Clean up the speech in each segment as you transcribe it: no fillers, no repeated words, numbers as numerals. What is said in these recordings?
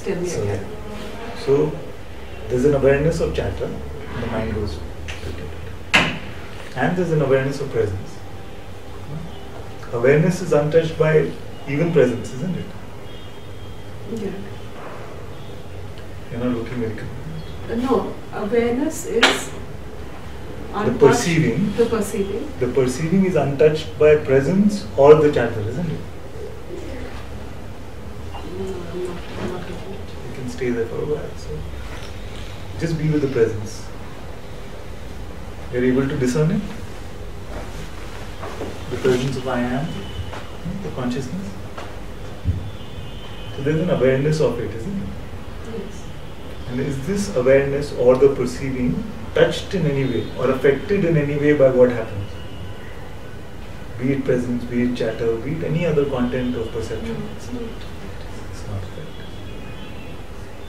tell me again. So there's an awareness of chatter, and the mind goes, and there's an awareness of presence. Awareness is untouched by even presence, isn't it? Yeah. You're not looking very confused. No, awareness is The perceiving. The perceiving. The perceiving is untouched by presence or the chatter, isn't it? No, I'm not getting it. You can stay there for a while. So just be with the presence. You're able to discern it? The presence of I am, the consciousness. So there's an awareness of it, isn't it? Yes. And is this awareness or the perceiving touched in any way or affected in any way by what happens? Be it presence, be it chatter, be it any other content of perception. No, it's not. It's not affected.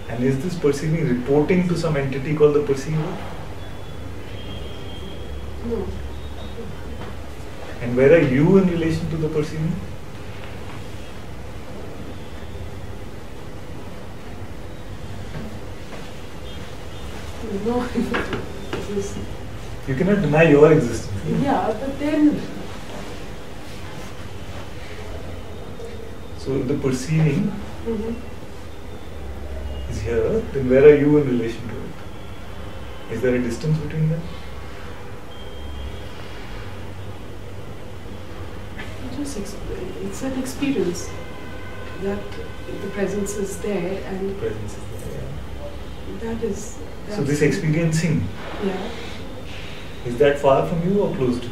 And is this perceiving reporting to some entity called the perceiver? No. And where are you in relation to the perceiving? No. You cannot deny your existence. Yeah, but then. So if the perceiving Mm-hmm. is here, then where are you in relation to it? Is there a distance between them? It's an experience that the presence is there, and Presence is there. Yeah. that is. So this experiencing, Yeah. is that far from you or close to you?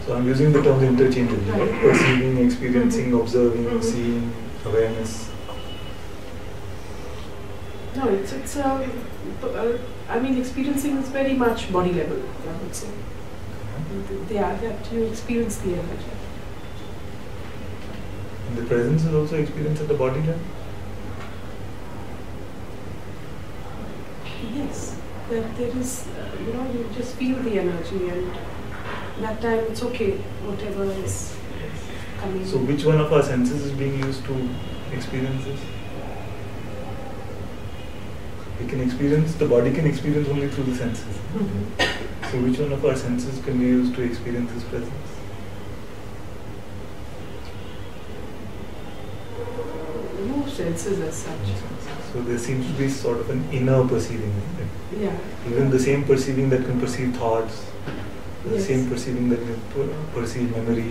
So I'm using the terms interchangeably, right? Right. Perceiving, experiencing, observing, Mhm. seeing, awareness. No, it's I mean, experiencing is very much body level, I would say. Yeah, that you experience the energy. And the presence is also experienced at the body level? Yes, that there is, you just feel the energy, and that time it's okay, whatever is coming. So which one of our senses is being used to experience this? We can experience, the body can experience only through the senses. Mhm. So which one of our senses can be used to experience this presence? No senses as such. So there seems to be sort of an inner perceiving, isn't it? Yeah. Even the same perceiving that can perceive thoughts, the Yes. same perceiving that can perceive memory.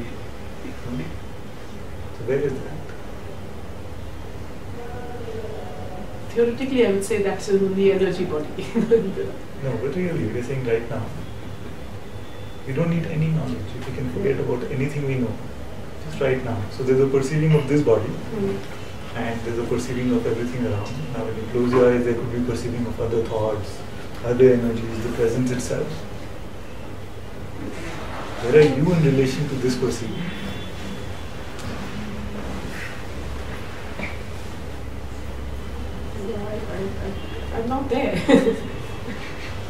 So where is that? Theoretically, I would say that's in the energy body. No, but really, we're saying right now, we don't need any knowledge. If we can forget about anything we know, just right now. So there's a perceiving of this body, Mm. and there's a perceiving of everything around. Now when you close your eyes, there could be perceiving of other thoughts, other energies, the presence itself. Where are you in relation to this perceiving? Yeah, I'm not there.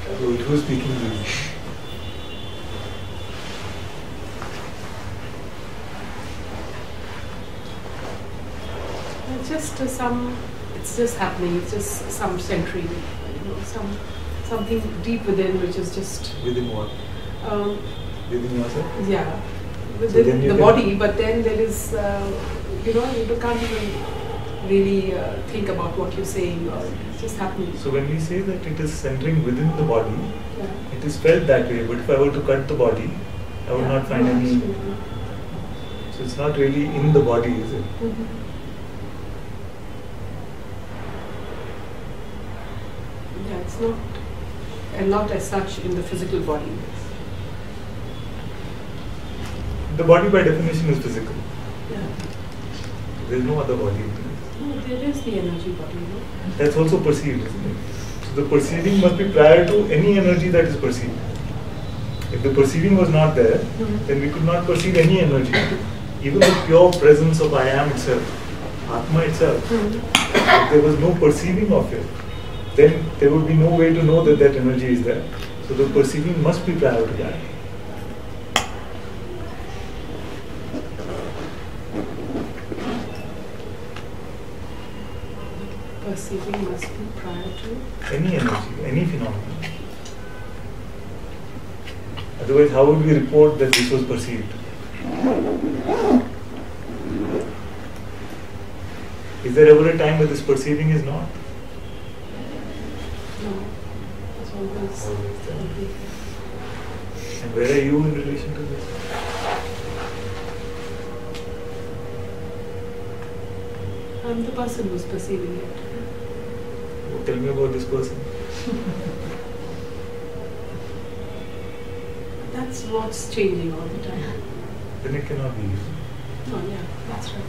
So who's speaking to you? It's just it's just happening. It's just some centering, something deep within, which is just Within what? um, Within yourself? yeah, So within then you the can- body. But then there is, you can't even really think about what you're saying, or it's just happening. So when we say that it is centering within the body, Yeah. it is felt that way. But if I were to cut the body, I would not find any. Absolutely. So it's not really in the body, is it? Mhm. Yeah, it's not, and not as such in the physical body. The body by definition is physical. Yeah. There is no other body. No, there is the energy body, That's also perceived, isn't it? So the perceiving must be prior to any energy that is perceived. If the perceiving was not there, Mhm. then we could not perceive any energy. Even the pure presence of I am itself, Atma itself, if there was no perceiving of it, then there would be no way to know that that energy is there. So the perceiving must be prior to that. perceiving must be prior to? Any energy, any phenomenon. Otherwise, how would we report that this was perceived? Is there ever a time where this perceiving is not? No. It's always there. And where are you in relation to this? I'm the person who's perceiving it. Oh, tell me about this person. That's what's changing all the time. Then it cannot be you. No, yeah, that's right.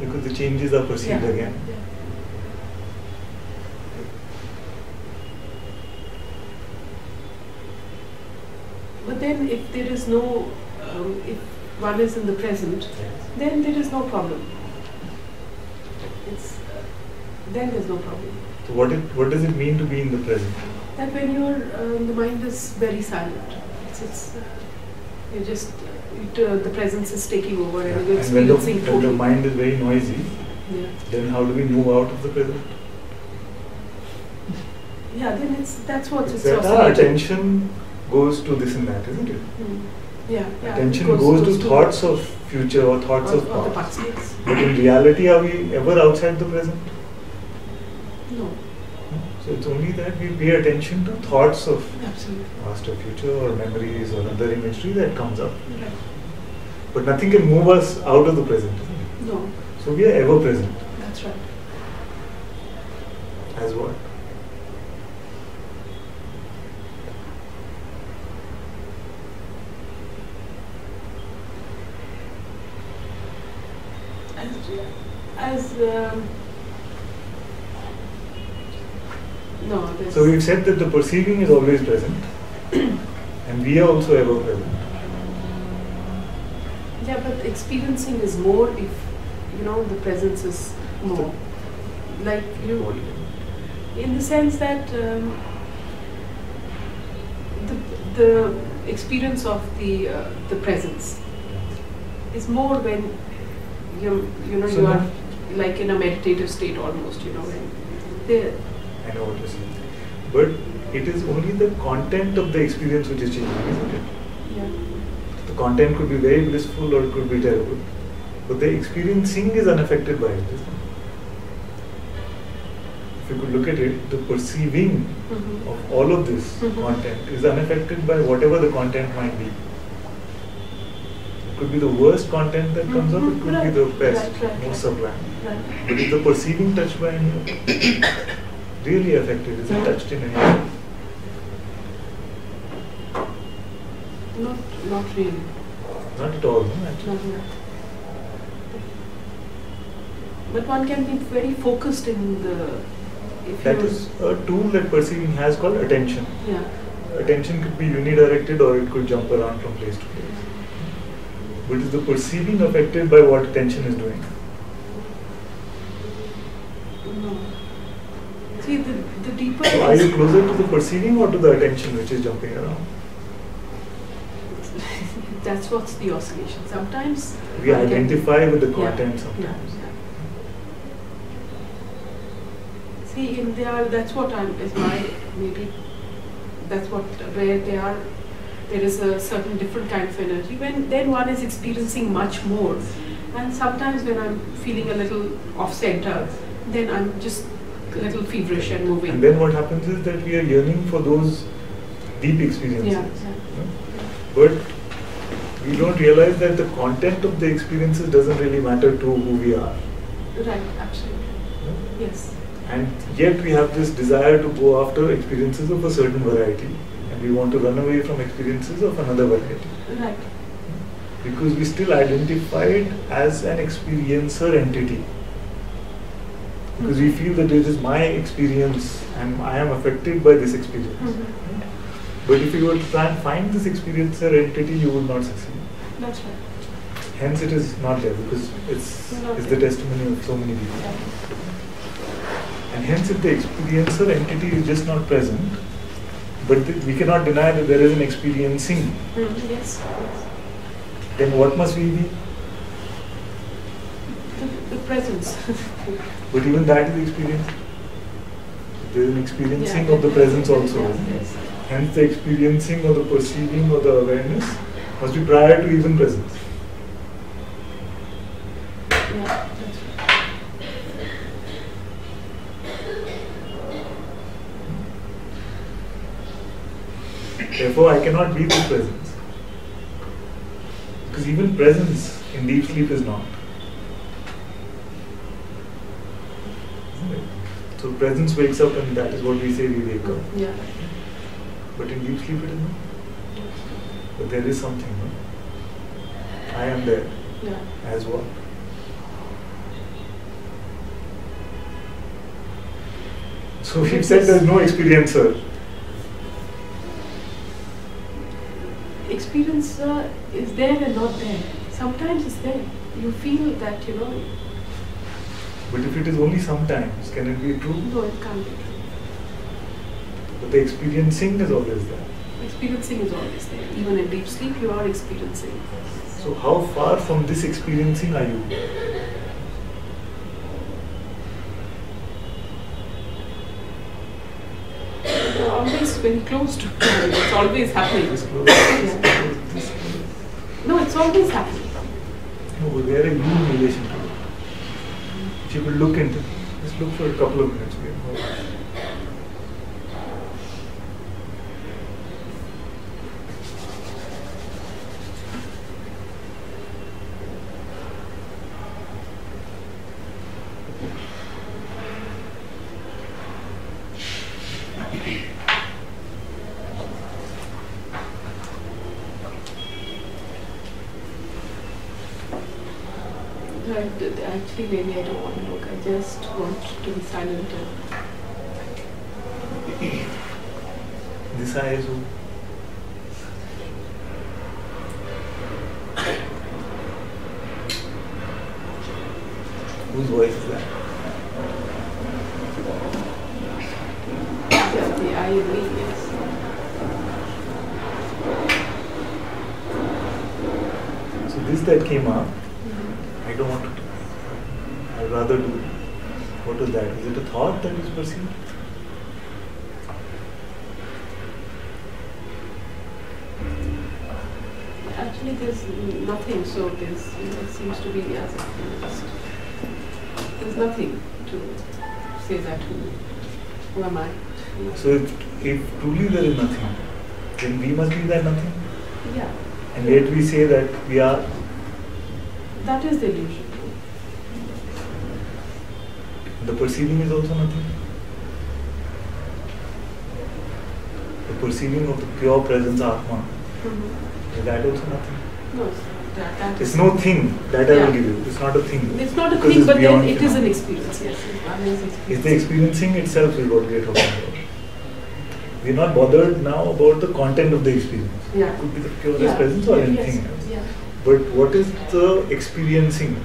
Because the changes are perceived again. Yeah. But then if there is no, if one is in the present, then there is no problem. It's, then there's no problem. So what does it mean to be in the present? That when the mind is very silent, you're just, the presence is taking over and you're experiencing when the mind is very noisy, then how do we move out of the present? Yeah, then that's what it's that our attention goes to this and that, isn't it? Yeah. Attention goes to thoughts of future or thoughts of the past. past, yes. But in reality, are we ever outside the present? No. So it's only that we pay attention to thoughts of Absolutely. past or future or memories or other imagery that comes up. Right. But nothing can move us out of the present, isn't it? No. So we are ever present. That's right. As what? No. So we've said that the perceiving is always present, and we are also ever present. Yeah, but experiencing is more if the presence is more. Like in the sense that the experience of the presence is more when you are like in a meditative state almost. When I know what you're saying, but it is only the content of the experience which is changing, isn't it? Yeah. The content could be very blissful or it could be terrible, but the experiencing is unaffected by it, isn't it? If you could look at it, the perceiving of all of this content is unaffected by whatever the content might be. It could be the worst content that comes up, it could be the best, most sublime. Right. But is the perceiving touched by any really affected? Is it touched in any way? Not really. Not at all, no? Actually. Not really. But one can be very focused in the. That is a tool that perceiving has called attention. Yeah. Attention could be unidirected or it could jump around from place to place. But is the perceiving affected by what attention is doing? No. See, the deeper. So are you closer to the perceiving or to the attention which is jumping around? That's what's the oscillation. Sometimes we identify with the content sometimes. Yeah. See, that's what where there is a certain different kind of energy. Then one is experiencing much more. And sometimes when I'm feeling a little off center, then I'm just a little feverish and moving. And then what happens is that we are yearning for those deep experiences. Yeah. But we don't realize that the content of the experiences doesn't really matter to who we are. Right, absolutely. Yes. And yet we have this desire to go after experiences of a certain variety, and we want to run away from experiences of another variety. Right. Because we still identify it as an experiencer entity. Because we feel that it is my experience and I am affected by this experience. But if you were to try and find this experiencer entity, you would not succeed. That's right. Hence it is not there, because it's the testimony of so many people. Yeah. And hence if the experiencer entity is just not present, but we cannot deny that there is an experiencing, Yes. then what must we be? The presence. But even that is experience. There is an experiencing Yeah, of the presence also. Yes, yes. Hence the experiencing or the perceiving or the awareness must be prior to even presence. Yeah, that's right. Therefore, I cannot be this presence. Because even presence in deep sleep is not. Isn't it? So presence wakes up and that is what we say we wake up. Yeah. But in deep sleep it is not. But there is something, no? I am there. Yeah. As what? So we've said there is no experiencer. Experience is there and not there. Sometimes it's there. You feel that, you know. But if it is only sometimes, can it be true? No, it can't be true. But the experiencing is always there. Experiencing is always there. Even in deep sleep, you are experiencing. So how far from this experiencing are you? You're always very close to it. It's always happening. This close, Yeah. this close, this close. No, it's always happening. No, but where are you in relation to it? If you could look into it, just look for a couple of minutes. Actually, maybe I don't want to look. I just want to be silent. This eye is who? Whose voice is that? Yeah, the eye in me, yes. So this that came up, I don't want to do. I'd rather do. What is that? Is it a thought that is perceived? Actually, there's nothing, so there's, it seems to be as if there's nothing to say that who am I? So if truly there is nothing, then we must be that nothing. Yeah. And yet we say that we are. That is the illusion. The perceiving is also nothing. The perceiving of the pure presence Atma, is that also nothing? No, that It's is no thing that I Yeah. will give you. It's not a thing. It's not a Because thing, it's but then beyond it is an phenomena. experience. Yes, one is experience. It's the experiencing itself is what we are talking about. We are not bothered now about the content of the experience. Yeah. It could be the purest Yeah. presence or Yes, anything else. yeah. But what is the experiencing?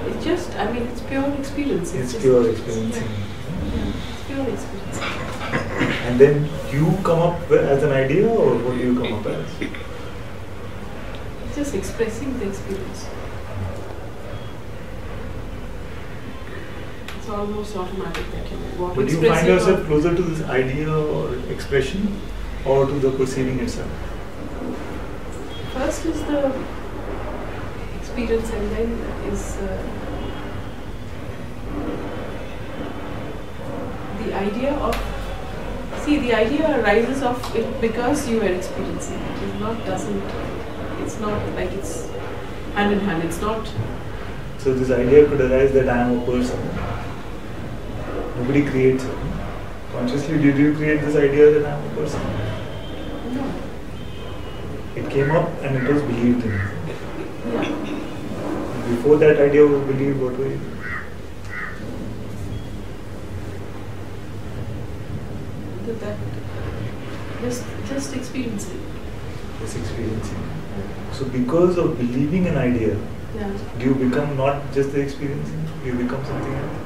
It's just, I mean, it's pure experience. It's just- pure experiencing. Yeah, it's pure experience. And then you come up as an idea, or what do you come up as? It's just expressing the experience. It's almost automatic that you know what But do you expressing find yourself or- closer to this idea or expression, or to the perceiving itself? First is the experience, and then is the idea of. See, the idea arises of it because you are experiencing it. It's not doesn't. It's not like it's hand in hand. It's not. So this idea could arise that I am a person. Nobody creates it. Consciously, did you create this idea that I am a person? No. It came up and it was believed in. Yeah. Before that idea was believed, what were you? That just experiencing. This experiencing. So because of believing an idea, Yeah. do you become not just the experiencing? Do you become something else?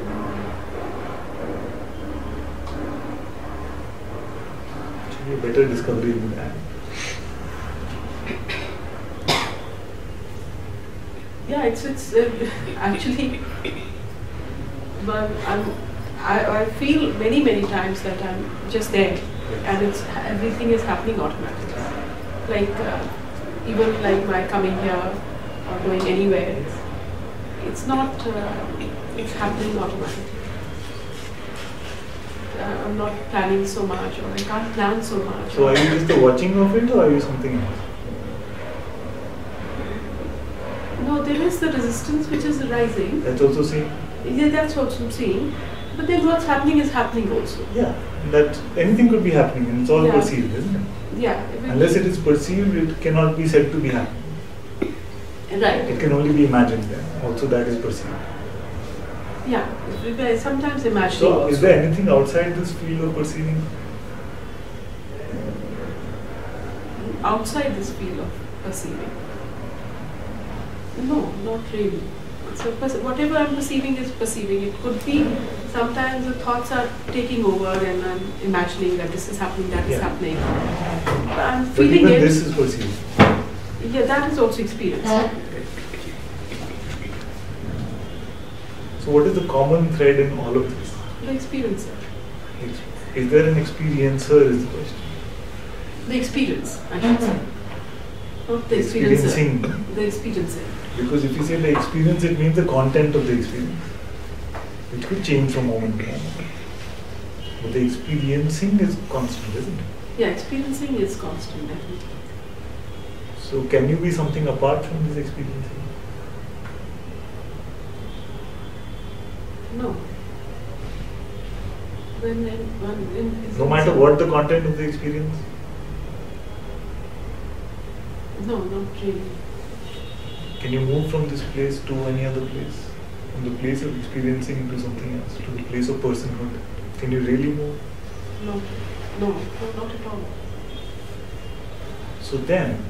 be a better discovery than that. Yeah, it's actually, but I feel many times that I'm just there, and everything is happening automatically. Like even like my coming here or going anywhere, it's not. It's happening automatically. I'm not planning so much, or I can't plan so much. So are you just the watching of it, or are you something else? No, there is the resistance which is arising. That's also seen. Yeah, that's what I'm seeing. But then what's happening is happening also. Yeah, that anything could be happening, and it's all perceived, isn't it? Yeah. Unless it is perceived, it cannot be said to be happening. Right. It can only be imagined then. Also, that is perceived. Yeah, sometimes imagining. So, also. is there anything outside this field of perceiving? Outside this field of perceiving? No, not really. So whatever I'm perceiving is perceiving. It could be sometimes the thoughts are taking over and I'm imagining that this is happening, that is happening. But I'm feeling even it. This is perceived. Yeah, that is also experience. So what is the common thread in all of this? The experiencer. Is there an experiencer is the question. The experience, I should say. Not the experiencer. Experiencing. The experiencer. Because if you say the experience, it means the content of the experience. It could change from moment to moment. But the experiencing is constant, isn't it? Yeah, experiencing is constant, definitely. So can you be something apart from this experiencing? No. No matter what the content of the experience? No, not really. Can you move from this place to any other place? From the place of experiencing to something else, to the place of personhood? Can you really move? No, not at all. So then,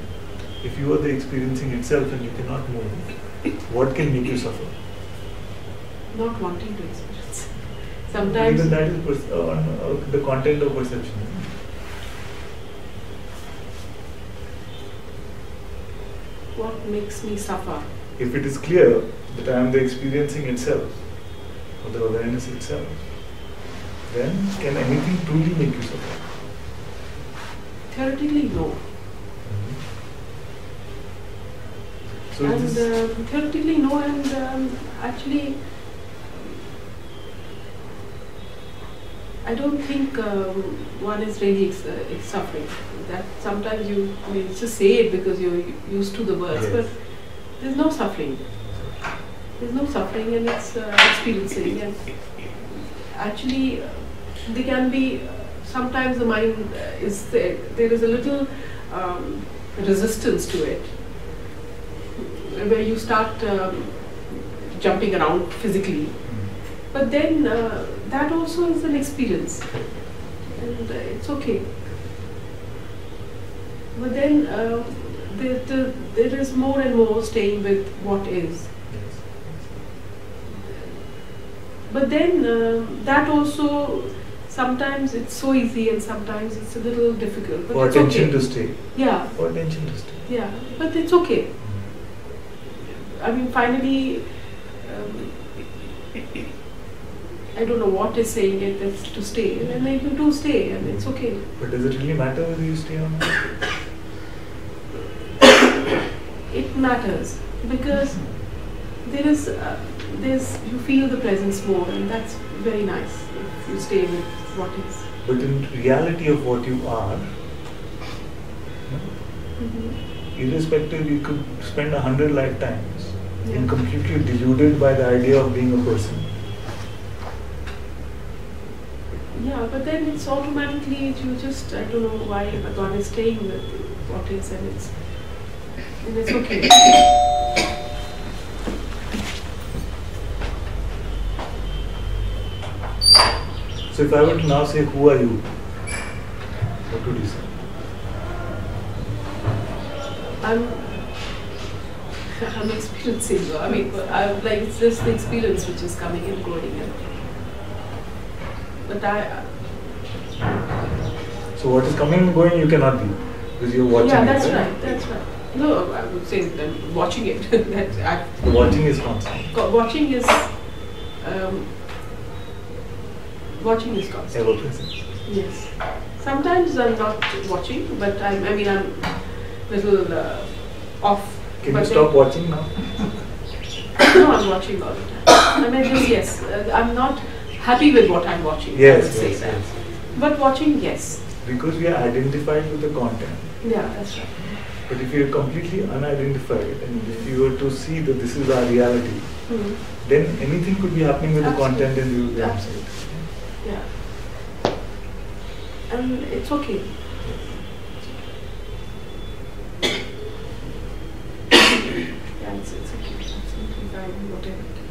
if you are the experiencing itself and you cannot move, what can make you suffer? Not wanting to experience. Sometimes. Even that is the content of perception. What makes me suffer? If it is clear that I am the experiencing itself, or the awareness itself, then can anything truly make you suffer? Theoretically, no. So and theoretically, no, and actually, I don't think one is really suffering. That sometimes you may just say it because you're used to the words, but there's no suffering. There's no suffering, and it's experiencing. And actually, there can be sometimes the mind is there is a little resistance to it, where you start jumping around physically. But then that also is an experience, and it's okay. But then there is more and more staying with what is. But then that also, sometimes it's so easy and sometimes it's a little difficult. But for it's attention okay. to stay. Yeah. For attention to stay. Yeah, but it's okay. I mean, finally, I don't know what is saying it that's to stay, and then you do stay, and it's okay. But does it really matter whether you stay or not? It matters because there's you feel the presence more, and that's very nice if you stay with what is. But in reality of what you are, irrespective, you could spend 100 lifetimes being completely deluded by the idea of being a person. Yeah, but then it's automatically, you just, I don't know why, but one is staying with what is, and it's okay. So if I were to now say, who are you? What would you say? I'm experiencing. I mean, like it's just the experience which is coming and going. But So what is coming and going, you cannot be, because you're watching Yeah, it. that's right. That's right. No, I would say that watching it. The watching is constant. Watching is watching is constant. Ever present. Yes. Sometimes I'm not watching, but I'm little off. Can but you stop watching now? No, I'm watching all the time. I mean, yes, I'm not happy with what I'm watching. Yes, I would say yes, that. yes. But watching, yes. Because we are identified with the content. Yeah, that's right. But if you're completely unidentified and if you were to see that this is our reality, then anything could be happening with Absolutely. the content and you will be Absolutely. Yeah. And it's okay. Yeah, it's okay. Absolutely fine, whatever it is.